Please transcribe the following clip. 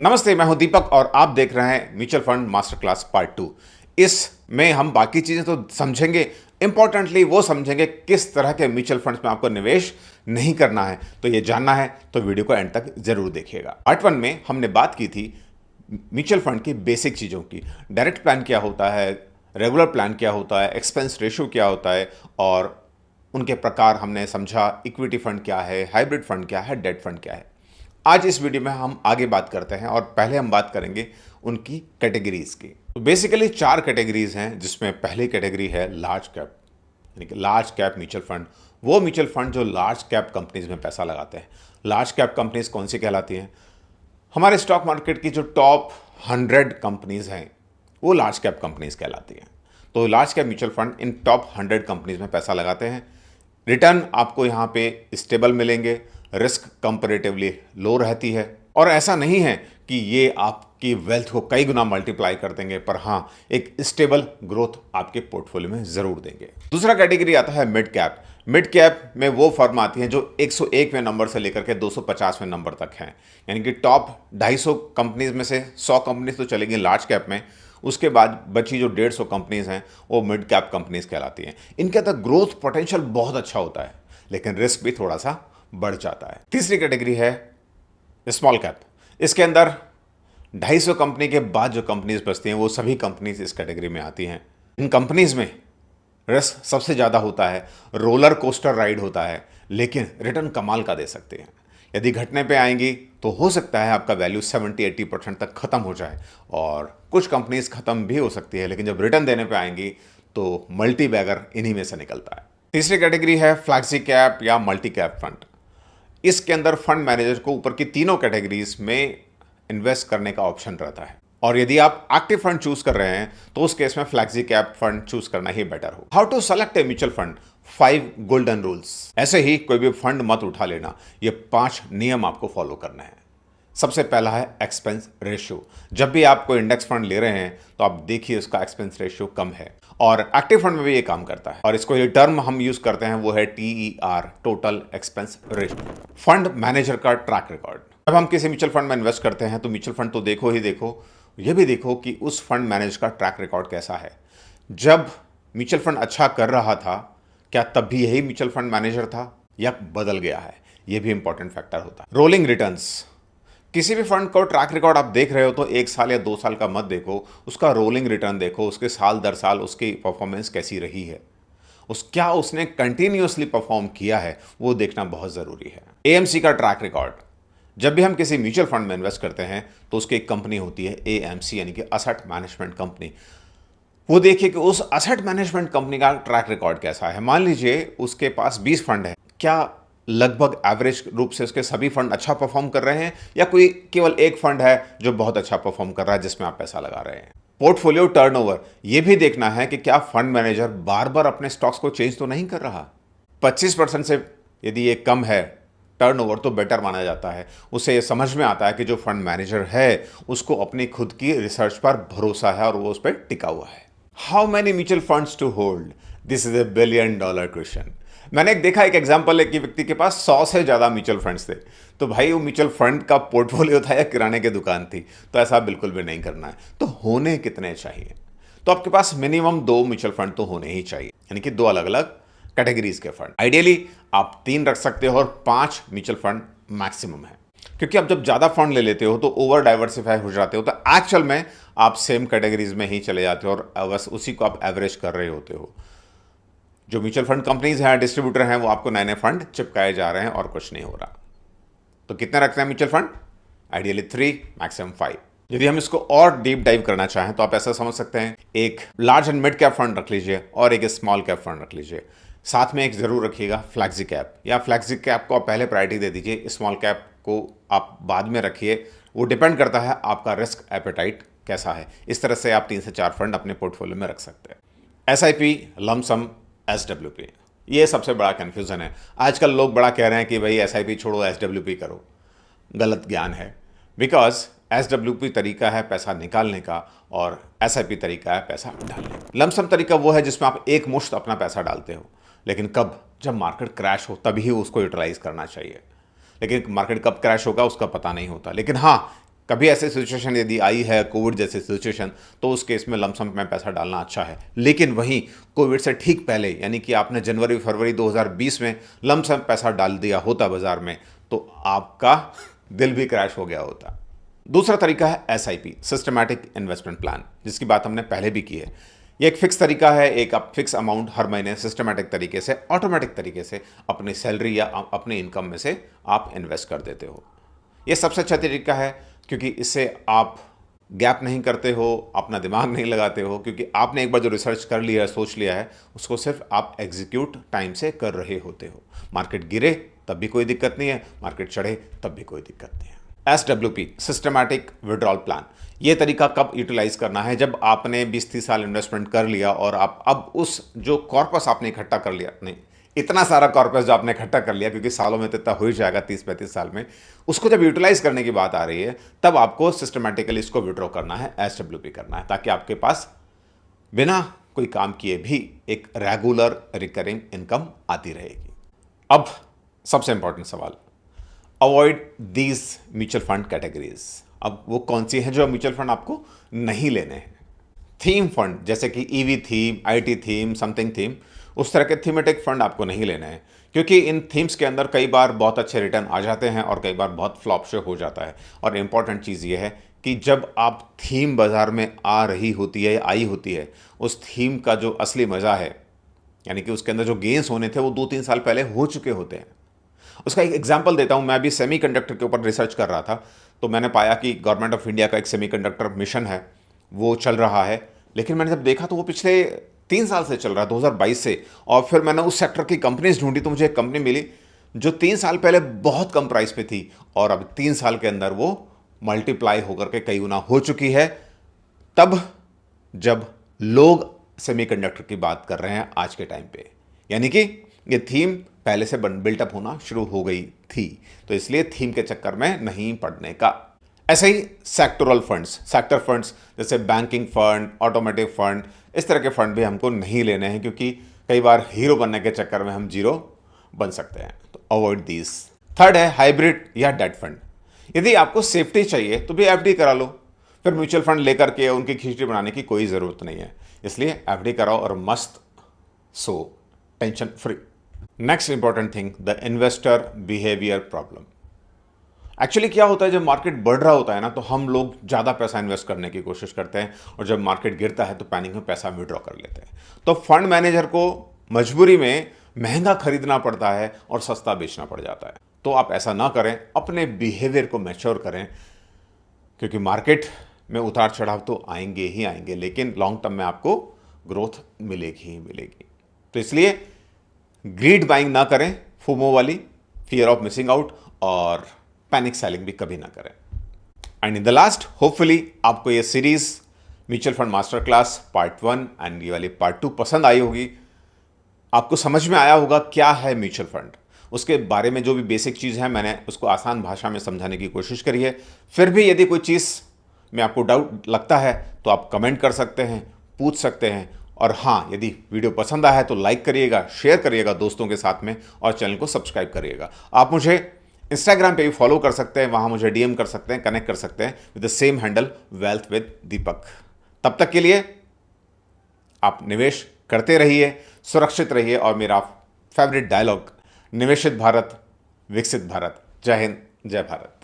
नमस्ते, मैं हूं दीपक और आप देख रहे हैं mutual fund master class part 2। इसमें हम बाकी चीज़ें तो समझेंगे, इंपॉर्टेंटली वो समझेंगे किस तरह के म्यूचुअल फंड्स में आपको निवेश नहीं करना है। तो ये जानना है तो वीडियो को एंड तक जरूर देखिएगा। पार्ट 1 में हमने बात की थी म्यूचुअल फंड की बेसिक चीज़ों की। डायरेक्ट प्लान क्या होता है, रेगुलर प्लान क्या होता है, एक्सपेंस रेशियो क्या होता है और उनके प्रकार हमने समझा। इक्विटी फंड क्या है, हाइब्रिड फंड क्या है, डेट फंड क्या है। आज इस वीडियो में हम आगे बात करते हैं और पहले हम बात करेंगे उनकी कैटेगरीज की। तो बेसिकली 4 कैटेगरीज हैं, जिसमें पहली कैटेगरी है लार्ज कैप, यानी कि लार्ज कैप म्यूचुअल फंड। वो म्यूचुअल फंड जो लार्ज कैप कंपनीज में पैसा लगाते हैं। लार्ज कैप कंपनीज कौन सी कहलाती हैं? हमारे स्टॉक मार्केट की जो टॉप 100 कंपनीज हैं वो लार्ज कैप कंपनीज कहलाती हैं। तो large cap mutual fund in top 100 companies में पैसा लगाते हैं। रिटर्न आपको यहाँ पे स्टेबल मिलेंगे, रिस्क कंपैरेटिवली लो रहती है और ऐसा नहीं है कि ये आपकी वेल्थ को कई गुना मल्टीप्लाई कर देंगे, पर हाँ एक स्टेबल ग्रोथ आपके पोर्टफोलियो में जरूर देंगे। दूसरा कैटेगरी आता है मिड कैप। मिड कैप में वो फर्म आती हैं जो 101वें नंबर से लेकर के 250वें नंबर तक हैं, यानी कि टॉप 250 कंपनीज में से 100 कंपनीज तो चलेगी लार्ज कैप में, उसके बाद बची जो 150 कंपनीज हैं वो मिड कैप कंपनीज कहलाती हैं। इनके अंदर ग्रोथ पोटेंशियल बहुत अच्छा होता है, लेकिन रिस्क भी थोड़ा सा बढ़ जाता है। तीसरी कैटेगरी है स्मॉल कैप। इसके अंदर 250 कंपनी के बाद जो कंपनीज बचती हैं वो सभी कंपनीज इस कैटेगरी में आती हैं। इन कंपनीज में रिस्क सबसे ज़्यादा होता है, रोलर कोस्टर राइड होता है, लेकिन रिटर्न कमाल का दे सकते हैं। यदि घटने पे आएंगी तो हो सकता है आपका वैल्यू 70-80% तक खत्म हो जाए और कुछ कंपनीज खत्म भी हो सकती है, लेकिन जब रिटर्न देने पे आएंगी तो मल्टी बैगर इन्हीं में से निकलता है। तीसरी कैटेगरी है फ्लैक्सी कैप या मल्टी कैप फंड। इसके अंदर फंड मैनेजर को ऊपर की तीनों कैटेगरीज में इन्वेस्ट करने का ऑप्शन रहता है, और यदि आप एक्टिव फंड चूज कर रहे हैं तो उस केस में फ्लैक्सी कैप फंड चूज करना ही बेटर हो। How to select a mutual fund, 5 golden rules. ऐसे ही कोई भी फंड मत उठा लेना, ये 5 नियम आपको फॉलो करना है। सबसे पहला है एक्सपेंस रेशियो। जब भी आप कोई इंडेक्स फंड ले रहे हैं तो आप देखिए उसका एक्सपेंस रेशियो कम है, और एक्टिव फंड में भी ये काम करता है, और इसको ये टर्म हम यूज करते हैं वो है TER, total expense ratio. Fund manager का ट्रैक रिकॉर्ड। जब हम किसी म्यूचुअल फंड में इन्वेस्ट करते हैं तो म्यूचुअल फंड तो देखो ही देखो, ये भी देखो कि उस फंड मैनेजर का ट्रैक रिकॉर्ड कैसा है। जब म्यूचुअल फंड अच्छा कर रहा था, क्या तब भी यही म्यूचुअल फंड मैनेजर था या बदल गया है? ये भी इंपॉर्टेंट फैक्टर होता है। Rolling returns. किसी भी फंड को ट्रैक रिकॉर्ड आप देख रहे हो तो 1 साल या 2 साल का मत देखो, उसका रोलिंग रिटर्न देखो, उसके साल दर साल उसकी परफॉर्मेंस कैसी रही है, क्या उसने कंटिन्यूअसली परफॉर्म किया है, वो देखना बहुत ज़रूरी है। AMC का ट्रैक रिकॉर्ड। जब भी हम किसी म्यूचुअल फंड में इन्वेस्ट करते हैं तो उसकी एक कंपनी होती है AMC, यानी कि असेट मैनेजमेंट कंपनी। वो देखिए कि उस असेट मैनेजमेंट कंपनी का ट्रैक रिकॉर्ड कैसा है। मान लीजिए उसके पास 20 फंड है, क्या लगभग एवरेज रूप से उसके सभी फंड अच्छा परफॉर्म कर रहे हैं, या कोई केवल एक फंड है जो बहुत अच्छा परफॉर्म कर रहा है जिसमें आप पैसा लगा रहे हैं। पोर्टफोलियो टर्नओवर, ये भी देखना है कि क्या फंड मैनेजर बार बार अपने स्टॉक्स को चेंज तो नहीं कर रहा। 25% से यदि ये कम है टर्नओवर तो बेटर माना जाता है। उससे ये समझ में आता है कि जो फंड मैनेजर है उसको अपनी खुद की रिसर्च पर भरोसा है और वो उस पर टिका हुआ है। How many mutual funds to hold, this is a $1 billion question. मैंने देखा एक एग्जांपल है कि व्यक्ति के पास 100 से ज़्यादा म्यूचुअल फंड्स थे, तो भाई वो म्यूचुअल फंड का पोर्टफोलियो था या किराने की दुकान थी? तो ऐसा बिल्कुल भी नहीं करना है। तो होने कितने चाहिए? तो आपके पास मिनिमम 2 म्यूचुअल फंड तो होने ही चाहिए, यानी कि 2 अलग अलग कैटेगरीज के फंड। आइडियली आप 3 रख सकते हो और 5 म्यूचुअल फंड मैक्सिमम है, क्योंकि आप जब ज़्यादा फंड ले लेते हो तो ओवर डाइवर्सिफाई हो जाते हो, तो एक्चुअल में आप सेम कैटेगरीज में ही चले जाते हो और बस उसी को आप एवरेज कर रहे होते हो। जो म्यूचुअल फंड कंपनीज हैं, डिस्ट्रीब्यूटर हैं, वो आपको नए नए फंड चिपकाए जा रहे हैं और कुछ नहीं हो रहा। तो कितने रखते हैं म्यूचुअल फंड? Ideally 3, maximum 5। यदि हम इसको और डीप डाइव करना चाहें तो आप ऐसा समझ सकते हैं, एक large and mid cap fund रख लीजिए और एक स्मॉल कैप फंड रख लीजिए। साथ में एक जरूर रखिएगा फ्लैक्सी कैप, या फ्लैक्सी कैप को आप पहले प्रायोरिटी दे दीजिए, स्मॉल कैप को आप बाद में रखिए। वो डिपेंड करता है आपका रिस्क एपेटाइट कैसा है। इस तरह से आप 3 से 4 फंड अपने पोर्टफोलियो में रख सकते हैं। SIP, लमसम, SWP, ये सबसे बड़ा कन्फ्यूज़न है। आजकल लोग बड़ा कह रहे हैं कि भाई SIP छोड़ो SWP करो। गलत ज्ञान है, बिकॉज SWP तरीका है पैसा निकालने का और SIP तरीका है पैसा डालने का। लमसम तरीका वो है जिसमें आप एक मुश्त अपना पैसा डालते हो, लेकिन कब? जब मार्केट क्रैश हो तभी उसको यूटिलाइज करना चाहिए। लेकिन मार्केट कब क्रैश होगा उसका पता नहीं होता। लेकिन हाँ, कभी ऐसी सिचुएशन यदि आई है, कोविड जैसी सिचुएशन, तो उस केस में लमसम में पैसा डालना अच्छा है। लेकिन वहीं कोविड से ठीक पहले, यानी कि आपने जनवरी फरवरी 2020 में लमसम पैसा डाल दिया होता बाजार में, तो आपका दिल भी क्रैश हो गया होता। दूसरा तरीका है एसआईपी, सिस्टमैटिक इन्वेस्टमेंट प्लान, जिसकी बात हमने पहले भी की है। ये एक फिक्स तरीका है, एक आप फिक्स अमाउंट हर महीने सिस्टमैटिक तरीके से, ऑटोमेटिक तरीके से अपनी सैलरी या अपनी इनकम में से आप इन्वेस्ट कर देते हो। ये सबसे अच्छा तरीका है, क्योंकि इससे आप गैप नहीं करते हो, अपना दिमाग नहीं लगाते हो, क्योंकि आपने एक बार जो रिसर्च कर लिया है, सोच लिया है, उसको सिर्फ आप एग्जीक्यूट टाइम से कर रहे होते हो। मार्केट गिरे तब भी कोई दिक्कत नहीं है, मार्केट चढ़े तब भी कोई दिक्कत नहीं है। SWP, सिस्टमैटिक विड्रॉल प्लान, ये तरीका कब यूटिलाइज करना है? जब आपने 20-30 साल इन्वेस्टमेंट कर लिया और आप अब उस जो कॉर्पस आपने इकट्ठा कर लिया, नहीं, इतना सारा कॉर्पस जो आपने इकट्ठा कर लिया, क्योंकि सालों में तो इतना हो ही जाएगा 30-35 साल में, उसको जब यूटिलाइज करने की बात आ रही है, तब आपको सिस्टमैटिकली इसको विड्रॉ करना है, SWP करना है, ताकि आपके पास बिना कोई काम किए भी एक रेगुलर रिकरिंग इनकम आती रहेगी। अब सबसे इंपॉर्टेंट सवाल, avoid these mutual fund categories. अब वो कौन सी हैं जो म्यूचुअल फंड आपको नहीं लेने हैं? थीम फंड, जैसे कि EV theme, IT theme, something theme, उस तरह के थीमेटिक फंड आपको नहीं लेने हैं, क्योंकि इन थीम्स के अंदर कई बार बहुत अच्छे रिटर्न आ जाते हैं और कई बार बहुत फ्लॉप शो हो जाता है। और इम्पॉर्टेंट चीज़ ये है कि जब आप थीम बाजार में आ रही होती है या आई होती है, उस थीम का जो असली मज़ा है, यानी कि उसके अंदर जो गेन्स होने थे, वो 2-3 साल पहले हो चुके होते हैं। उसका एक एग्जांपल देता हूं। मैं अभी सेमीकंडक्टर के ऊपर रिसर्च कर रहा था, तो मैंने पाया कि गवर्नमेंट ऑफ इंडिया का एक सेमीकंडक्टर मिशन है, वो चल रहा है। लेकिन मैंने जब देखा तो वो पिछले 3 साल से चल रहा है, 2022 से। और फिर मैंने उस सेक्टर की कंपनीज ढूंढी, तो मुझे एक कंपनी मिली जो 3 साल पहले बहुत कम प्राइस पे थी और अब 3 साल के अंदर वो मल्टीप्लाई होकर के कई गुना हो चुकी है। तब जब लोग सेमीकंडक्टर की बात कर रहे हैं आज के टाइम पे, यानी कि ये थीम पहले से बिल्टअप होना शुरू हो गई थी, तो इसलिए थीम के चक्कर में नहीं पड़ने का। ऐसे ही सेक्टोरल फंड्स, सेक्टर फंड्स, जैसे बैंकिंग फंड, ऑटोमेटिव फंड, इस तरह के फंड भी हमको नहीं लेने हैं, क्योंकि कई बार हीरो बनने के चक्कर में हम जीरो बन सकते हैं, तो अवॉइड दीज। थर्ड है हाइब्रिड या डेट फंड। यदि आपको सेफ्टी चाहिए तो भी एफडी करा लो, फिर म्यूचुअल फंड लेकर के उनकी खिचड़ी बनाने की कोई ज़रूरत नहीं है। इसलिए एफडी कराओ और मस्त सो, tension free. Next important thing, the investor behaviour problem. Actually क्या होता है, जब मार्केट बढ़ रहा होता है ना, तो हम लोग ज़्यादा पैसा इन्वेस्ट करने की कोशिश करते हैं, और जब मार्केट गिरता है तो पैनिक में पैसा विड्रॉ कर लेते हैं। तो फंड मैनेजर को मजबूरी में महंगा खरीदना पड़ता है और सस्ता बेचना पड़ जाता है। तो आप ऐसा ना करें, अपने बिहेवियर को मैच्योर करें, क्योंकि मार्केट में उतार चढ़ाव तो आएंगे ही आएंगे, लेकिन लॉन्ग टर्म में आपको ग्रोथ मिलेगी ही मिलेगी। तो इसलिए ग्रीड बाइंग ना करें, फोमो वाली, फियर ऑफ मिसिंग आउट, और पैनिक सेलिंग भी कभी ना करें। And in the last, hopefully आपको ये series mutual fund master class part 1 and ये वाली पार्ट 2 पसंद आई होगी। आपको समझ में आया होगा क्या है म्यूचुअल फंड, उसके बारे में जो भी बेसिक चीज़ है मैंने उसको आसान भाषा में समझाने की कोशिश करी है। फिर भी यदि कोई चीज़ में आपको डाउट लगता है तो आप कमेंट कर सकते हैं, पूछ सकते हैं। और हाँ, यदि वीडियो पसंद आया है तो लाइक करिएगा, शेयर करिएगा दोस्तों के साथ में, और चैनल को सब्सक्राइब करिएगा। आप मुझे इंस्टाग्राम पे भी फॉलो कर सकते हैं, वहाँ मुझे डीएम कर सकते हैं, कनेक्ट कर सकते हैं with the same handle, wealth with Deepak. तब तक के लिए आप निवेश करते रहिए, सुरक्षित रहिए, और मेरा फेवरेट डायलॉग, निवेशित भारत विकसित भारत। जय हिंद, जय भारत।